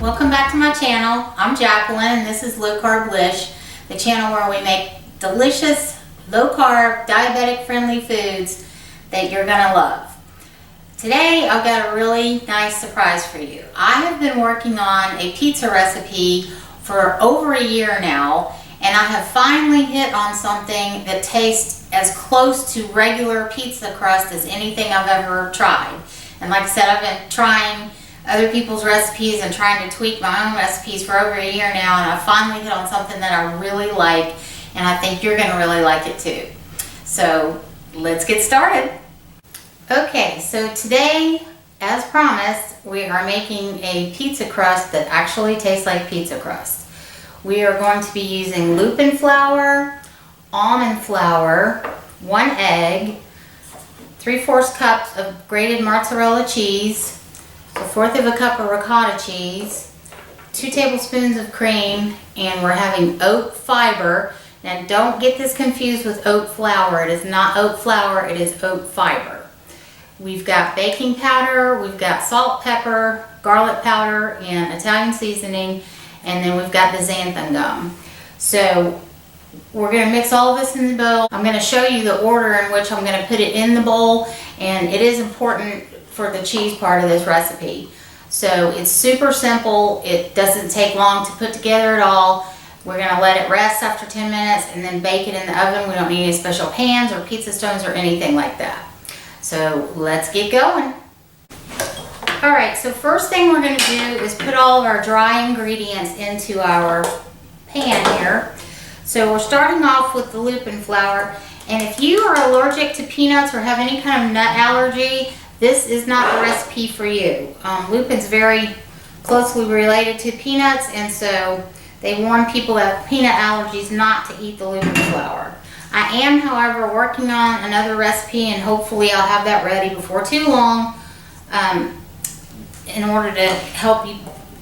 Welcome back to my channel. I'm Jacqueline and this is Low Carb Lish, the channel where we make delicious, low carb, diabetic friendly foods that you're gonna love. Today I've got a really nice surprise for you. I have been working on a pizza recipe for over a year now, and I have finally hit on something that tastes as close to regular pizza crust as anything I've ever tried. And like I said, I've been trying other people's recipes and trying to tweak my own recipes for over a year now, and I finally hit on something that I really like, and I think you're gonna really like it too. So let's get started. Okay, so today, as promised, we are making a pizza crust that actually tastes like pizza crust. We are going to be using Lupin flour, almond flour, 1 egg, 3/4 cups of grated mozzarella cheese, 1/4 cup of ricotta cheese, 2 tablespoons of cream, and we're having oat fiber. Now don't get this confused with oat flour. It is not oat flour, it is oat fiber. We've got baking powder, we've got salt, pepper, garlic powder, and Italian seasoning, and then we've got the xanthan gum. So we're going to mix all of this in the bowl. I'm going to show you the order in which I'm going to put it in the bowl, and it is important for the cheese part of this recipe. So it's super simple. It doesn't take long to put together at all. We're going to let it rest after 10 minutes and then bake it in the oven. We don't need any special pans or pizza stones or anything like that. So let's get going. Alright, so first thing we're going to do is put all of our dry ingredients into our pan here. So we're starting off with the Lupin flour, and if you are allergic to peanuts or have any kind of nut allergy, this is not the recipe for you. Lupin's very closely related to peanuts, and so they warn people that have peanut allergies not to eat the Lupin flour. I am, however, working on another recipe, and hopefully I'll have that ready before too long in order to help you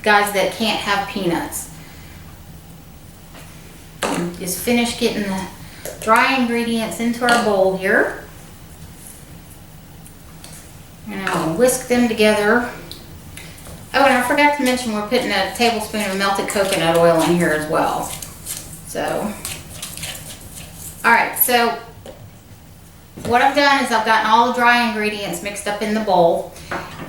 guys that can't have peanuts. Just finish getting the dry ingredients into our bowl here. And I'll whisk them together. Oh, and I forgot to mention we're putting a tablespoon of melted coconut oil in here as well. So, alright, so what I've done is I've gotten all the dry ingredients mixed up in the bowl.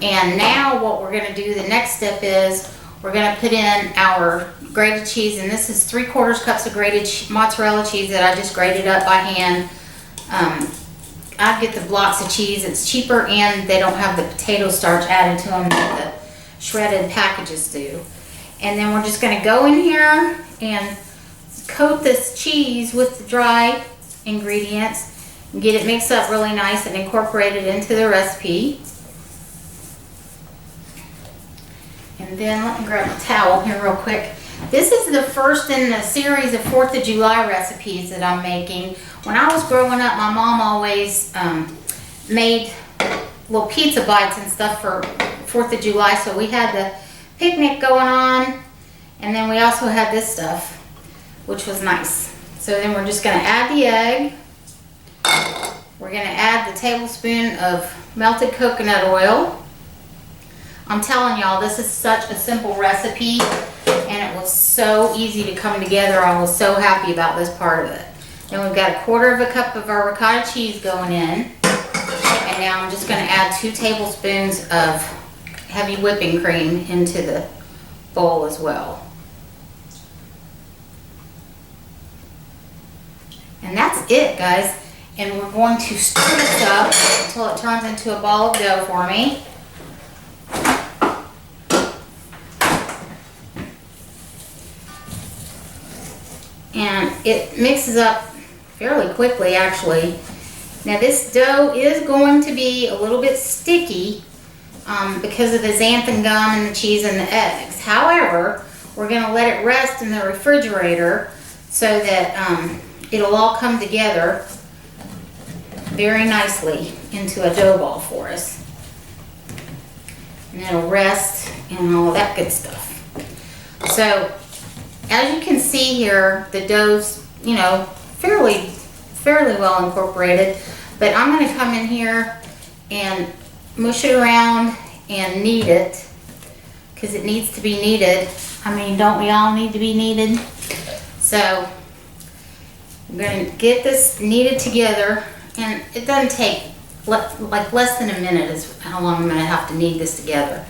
And now what we're going to do, the next step is we're going to put in our grated cheese, and this is 3/4 cups of grated mozzarella cheese that I just grated up by hand. I get the blocks of cheese. It's cheaper, and they don't have the potato starch added to them that the shredded packages do. And then we're just going to go in here and coat this cheese with the dry ingredients and get it mixed up really nice and incorporated into the recipe. And then let me grab a towel here real quick. This is the first in the series of 4th of July recipes that I'm making. When I was growing up, my mom always made little pizza bites and stuff for 4th of July. So we had the picnic going on, and then we also had this stuff, which was nice. So then we're just going to add the egg. We're going to add the tablespoon of melted coconut oil. I'm telling y'all, this is such a simple recipe, and it was so easy to come together. I was so happy about this part of it. Then we've got 1/4 cup of our ricotta cheese going in, and now I'm just going to add 2 tablespoons of heavy whipping cream into the bowl as well. And that's it, guys. And we're going to stir this up until it turns into a ball of dough for me. And it mixes up fairly quickly, actually. Now this dough is going to be a little bit sticky because of the xanthan gum and the cheese and the eggs. However, we're going to let it rest in the refrigerator so that it'll all come together very nicely into a dough ball for us. And it'll rest and all that good stuff. So, as you can see here, the dough's, you know, fairly well incorporated, but I'm going to come in here and mush it around and knead it because it needs to be kneaded. I mean, don't we all need to be kneaded? So I'm going to get this kneaded together, and it doesn't take like less than a minute is how long I'm going to have to knead this together.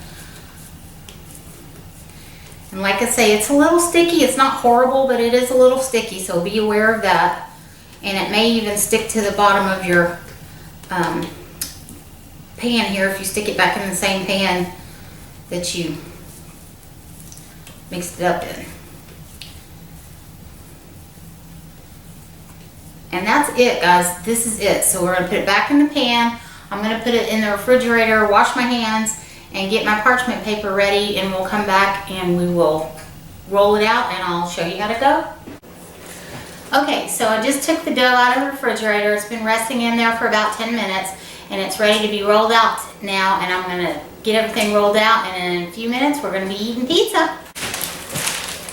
And like I say, it's a little sticky. It's not horrible, but it is a little sticky, so be aware of that. And it may even stick to the bottom of your pan here if you stick it back in the same pan that you mixed it up in. And that's it, guys. This is it. So we're going to put it back in the pan. I'm going to put it in the refrigerator, wash my hands, and get my parchment paper ready, and we'll come back and we will roll it out and I'll show you how to go. Okay, so I just took the dough out of the refrigerator. It's been resting in there for about 10 minutes and it's ready to be rolled out now, and I'm going to get everything rolled out, and in a few minutes we're going to be eating pizza.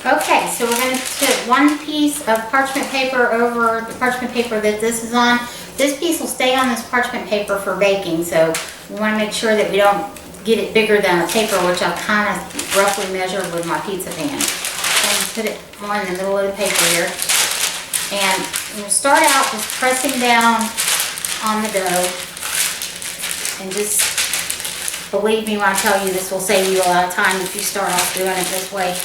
Okay, so we're going to put one piece of parchment paper over the parchment paper that this is on. This piece will stay on this parchment paper for baking, so we want to make sure that we don't get it bigger than the paper, which I kind of roughly measured with my pizza pan. And put it more in the middle of the paper here. And we'll start out just pressing down on the dough. And just believe me when I tell you, this will save you a lot of time if you start off doing it this way.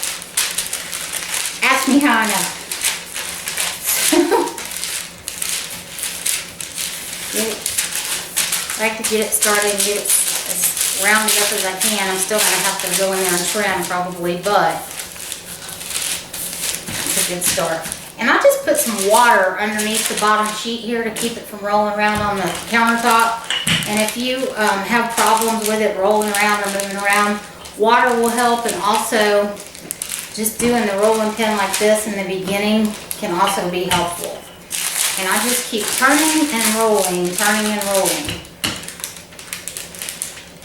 Ask me how I know. I like to get it started and get it as rounded up as I can. I'm still going to have to go in there and trim probably, but it's a good start. And I just put some water underneath the bottom sheet here to keep it from rolling around on the countertop. And if you have problems with it rolling around or moving around, water will help, and also just doing the rolling pin like this in the beginning can also be helpful. And I just keep turning and rolling, turning and rolling.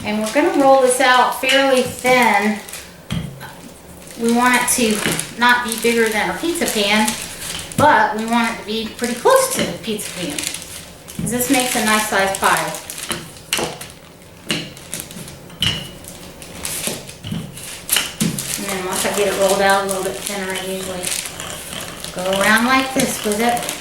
And we're going to roll this out fairly thin. We want it to not be bigger than a pizza pan, but we want it to be pretty close to the pizza pan, because this makes a nice sized pie. And then once I get it rolled out a little bit thinner, I usually go around like this with it.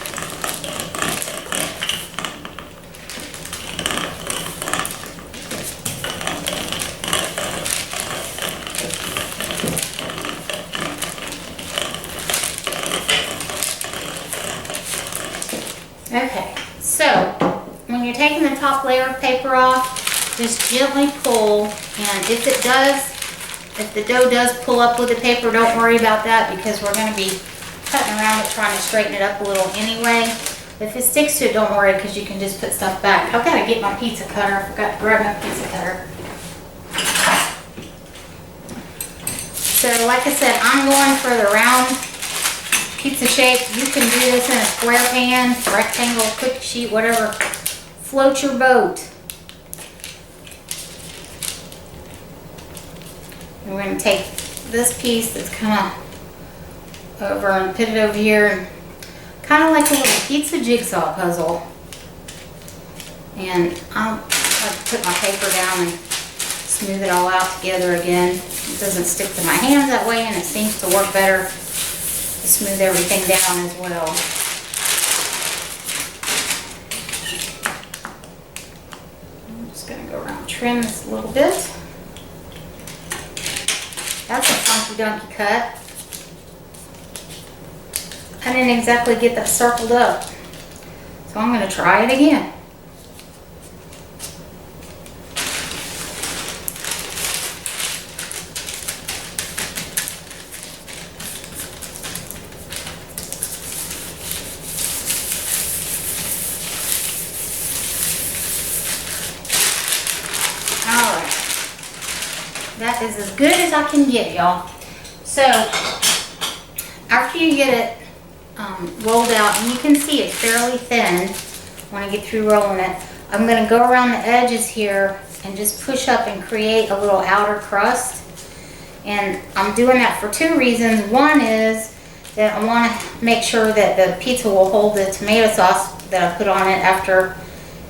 Okay, so when you're taking the top layer of paper off, just gently pull, and if the dough does pull up with the paper, don't worry about that, because we're going to be cutting around it trying to straighten it up a little anyway. If it sticks to it, don't worry, because you can just put stuff back. I've got to get my pizza cutter. I forgot to grab my pizza cutter. So like I said, I'm going for the round pizza shape. You can do this in a square pan, rectangle, cookie sheet, whatever. Float your boat. And we're going to take this piece that's kind of over and put it over here, and kind of like a little pizza jigsaw puzzle. And I'll like to put my paper down and smooth it all out together again. It doesn't stick to my hands that way, and it seems to work better to smooth everything down as well. I'm just going to go around and trim this a little bit. That's a funky donkey cut. I didn't exactly get that circled up, so I'm going to try it again. That is as good as I can get, y'all. So after you get it rolled out, and you can see it's fairly thin when I get through rolling it, I'm going to go around the edges here and just push up and create a little outer crust. And I'm doing that for two reasons. One is that I want to make sure that the pizza will hold the tomato sauce that I put on it after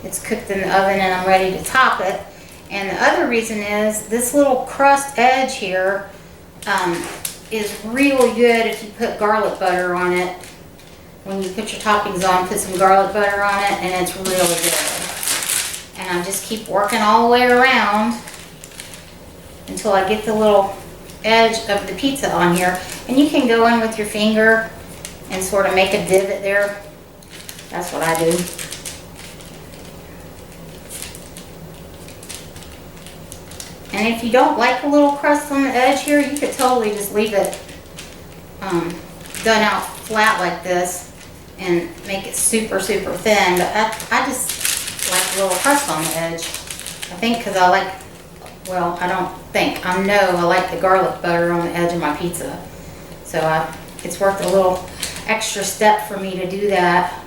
it's cooked in the oven and I'm ready to top it. And the other reason is this little crust edge here is really good if you put garlic butter on it. When you put your toppings on, put some garlic butter on it, and it's really good. And I just keep working all the way around until I get the little edge of the pizza on here. And you can go in with your finger and sort of make a divot there. That's what I do. And if you don't like a little crust on the edge here, you could totally just leave it done out flat like this and make it super, super thin. But I just like a little crust on the edge. I think because I like, well, I don't think, I know I like the garlic butter on the edge of my pizza. So it's worth a little extra step for me to do that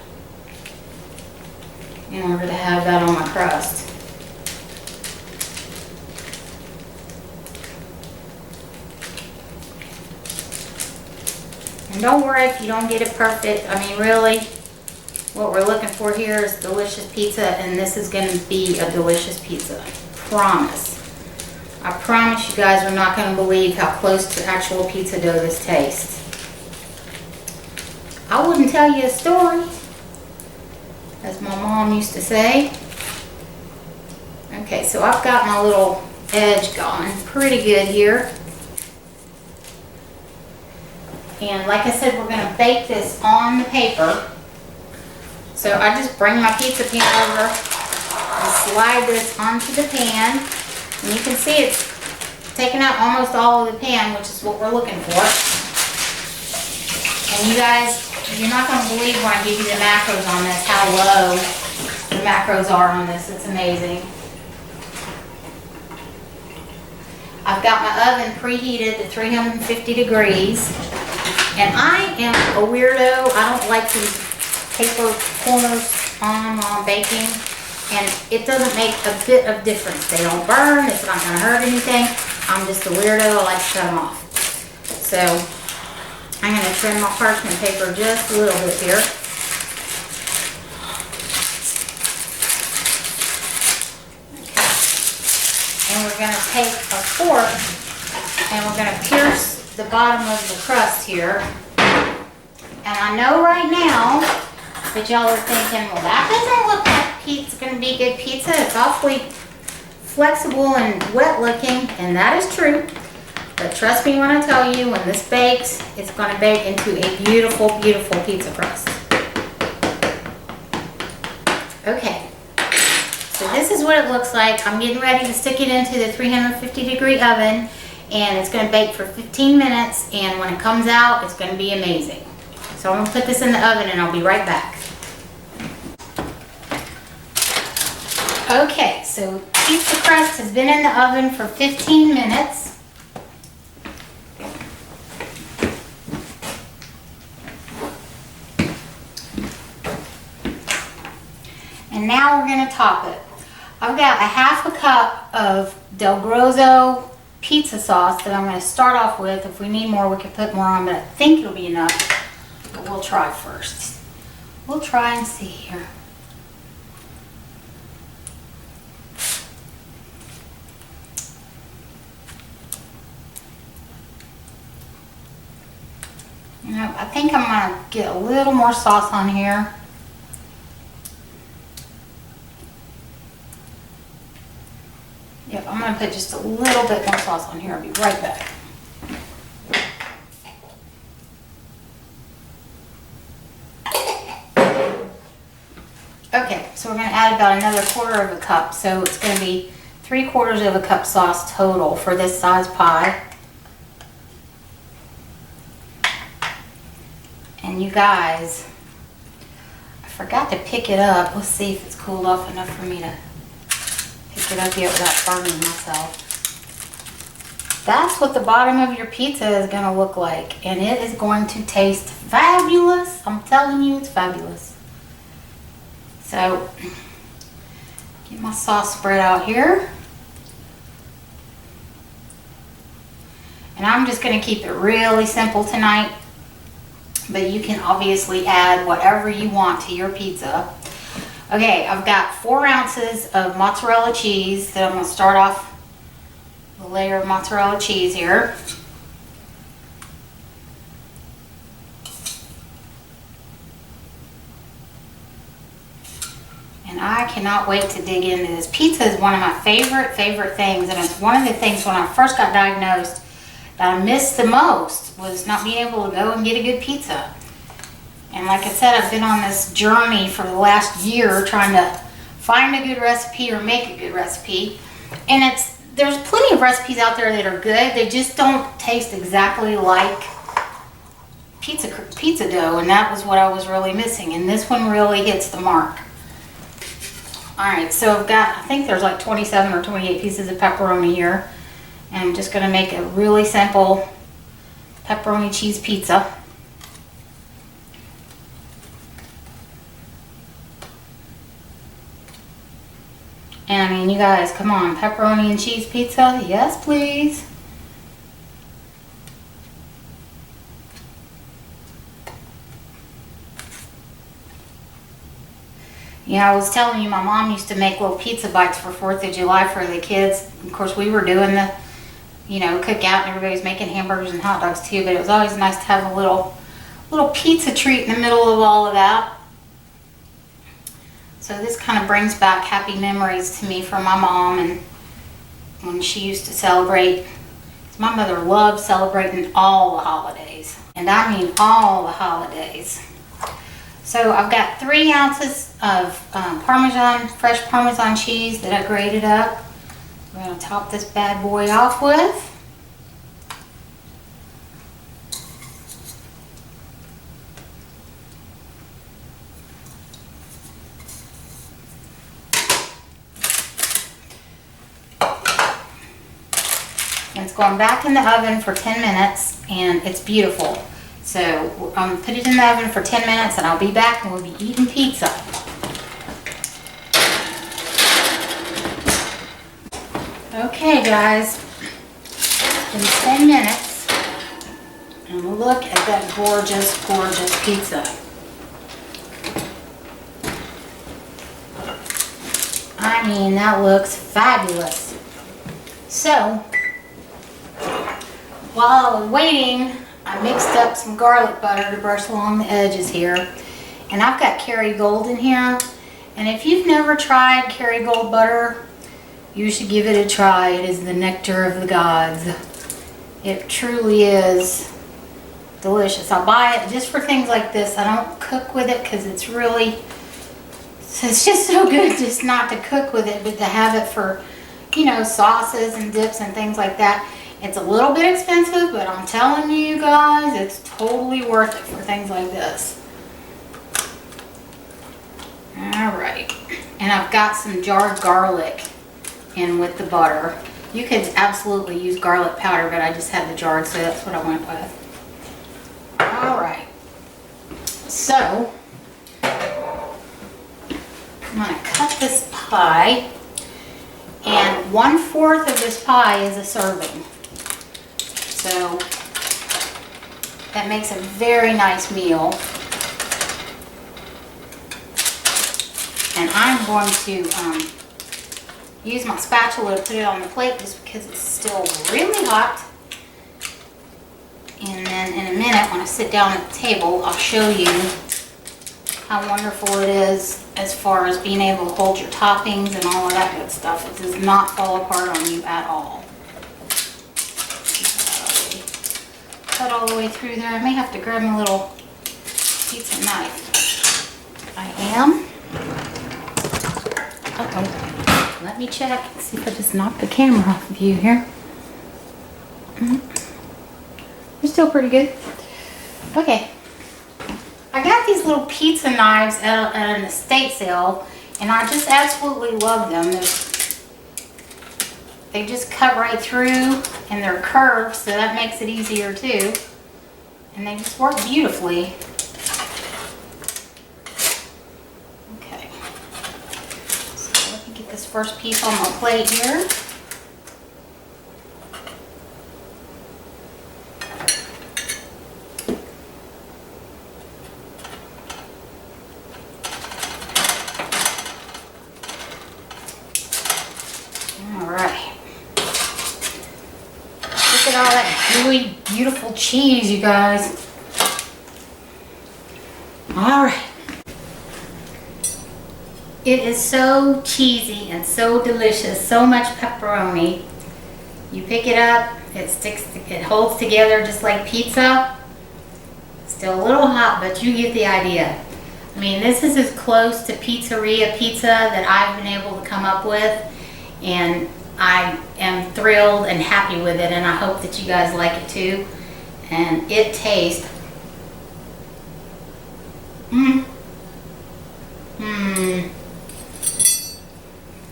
in order to have that on my crust. And don't worry if you don't get it perfect. I mean, really, what we're looking for here is delicious pizza, and this is going to be a delicious pizza. Promise. I promise you guys are not going to believe how close to actual pizza dough this tastes. I wouldn't tell you a story, as my mom used to say. Okay, so I've got my little edge gone pretty good here. And like I said, we're going to bake this on the paper. So I just bring my pizza pan over and slide this onto the pan. And you can see it's taking out almost all of the pan, which is what we're looking for. And you guys, you're not going to believe when I give you the macros on this, how low the macros are on this. It's amazing. I've got my oven preheated to 350 degrees. And I am a weirdo. I don't like these paper corners on while I'm baking. And it doesn't make a bit of difference. They don't burn. It's not going to hurt anything. I'm just a weirdo. I like to cut them off. So I'm going to trim my parchment paper just a little bit here. Okay. And we're going to take a fork and we're going to pierce the bottom of the crust here. And I know right now that y'all are thinking, well, that doesn't look like it's going to be good pizza. It's awfully flexible and wet looking, and that is true. But trust me when I tell you, when this bakes, it's going to bake into a beautiful, beautiful pizza crust. Okay, so this is what it looks like. I'm getting ready to stick it into the 350-degree oven, and it's going to bake for 15 minutes, and when it comes out, it's going to be amazing. So I'm going to put this in the oven, and I'll be right back. Okay, so pizza crust has been in the oven for 15 minutes. And now we're going to top it. I've got a half a cup of Del Grozzo pizza sauce that I'm going to start off with. If we need more, we can put more on, but I think it'll be enough. But we'll try first. We'll try and see here. You know, I think I'm going to get a little more sauce on here. Yep, I'm going to put just a little bit more sauce on here. I'll be right back. Okay, so we're going to add about another quarter of a cup. So it's going to be 3/4 of a cup sauce total for this size pie. And you guys, I forgot to pick it up. Let's see if it's cooled off enough for me to pick it up yet without burning myself. That's what the bottom of your pizza is going to look like. And it is going to taste fabulous. I'm telling you, it's fabulous. So, get my sauce spread out here. And I'm just going to keep it really simple tonight. But you can obviously add whatever you want to your pizza. Okay, I've got 4 ounces of mozzarella cheese that I'm going to start off the layer of mozzarella cheese here. And I cannot wait to dig into this. Pizza is one of my favorite things, and it's one of the things when I first got diagnosed that I missed the most was not being able to go and get a good pizza. And like I said, I've been on this journey for the last year trying to find a good recipe or make a good recipe. And there's plenty of recipes out there that are good. They just don't taste exactly like pizza dough, and that was what I was really missing. And this one really hits the mark. Alright, so I've got, I think there's like 27 or 28 pieces of pepperoni here. And I'm just going to make a really simple pepperoni cheese pizza. And I mean, you guys, come on, pepperoni and cheese pizza? Yes, please. Yeah, I was telling you, my mom used to make little pizza bites for 4th of July for the kids. Of course, we were doing the, you know, cookout, and everybody's making hamburgers and hot dogs too, but it was always nice to have a little pizza treat in the middle of all of that. So this kind of brings back happy memories to me from my mom and when she used to celebrate. My mother loved celebrating all the holidays, and I mean all the holidays. So I've got 3 ounces of fresh Parmesan cheese that I grated up. We're going to top this bad boy off with. And it's going back in the oven for 10 minutes, and it's beautiful. So I'm going to put it in the oven for 10 minutes, and I'll be back and we'll be eating pizza. Okay guys, in 10 minutes, and look at that gorgeous, gorgeous pizza. I mean, that looks fabulous. So, while I was waiting, I mixed up some garlic butter to brush along the edges here. And I've got Kerrygold in here. And if you've never tried Kerrygold butter, you should give it a try. It is the nectar of the gods. It truly is delicious. I buy it just for things like this. I don't cook with it because it's just so good just not to cook with it, but to have it for, you know, sauces and dips and things like that. It's a little bit expensive, but I'm telling you guys, it's totally worth it for things like this. Alright, and I've got some jarred garlic in with the butter. You could absolutely use garlic powder, but I just had the jarred, so that's what I went with. Alright, so I'm going to cut this pie, and 1/4 of this pie is a serving. So that makes a very nice meal. And I'm going to use my spatula to put it on the plate just because it's still really hot. And then in a minute, when I sit down at the table, I'll show you how wonderful it is as far as being able to hold your toppings and all of that good stuff. It does not fall apart on you at all. Cut all the way through there. I may have to grab my little pizza knife. I am. Uh-oh. Let me check and see if I just knocked the camera off of you here. You're still pretty good. Okay. I got these little pizza knives at an estate sale, and I just absolutely love them. They just cut right through, and they're curved, so that makes it easier too. And they just work beautifully. Okay. So let me get this first piece on my plate here. at all that gooey, beautiful cheese, you guys. All right. It is so cheesy and so delicious, so much pepperoni. You pick it up, it holds together just like pizza. Still a little hot, but you get the idea. I mean, this is as close to Pizzeria pizza that I've been able to come up with, and I am thrilled and happy with it, and I hope that you guys like it too. And it tastes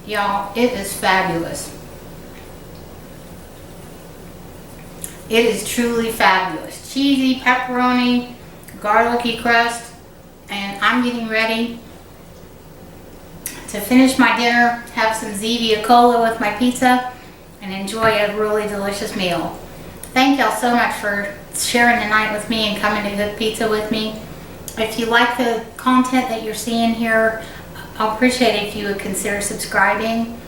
y'all, it is fabulous. It is truly fabulous. Cheesy, pepperoni, garlicky crust, and I'm getting ready to finish my dinner, have some Zevia Cola with my pizza, and enjoy a really delicious meal. Thank y'all so much for sharing the night with me and coming to cook pizza with me. If you like the content that you're seeing here, I'll appreciate it if you would consider subscribing.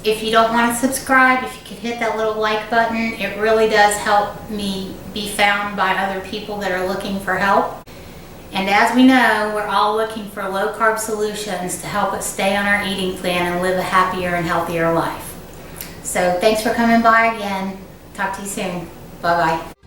If you don't want to subscribe, if you could hit that little like button, it really does help me be found by other people that are looking for help. And as we know, we're all looking for low carb solutions to help us stay on our eating plan and live a happier and healthier life. So thanks for coming by again. Talk to you soon. Bye-bye.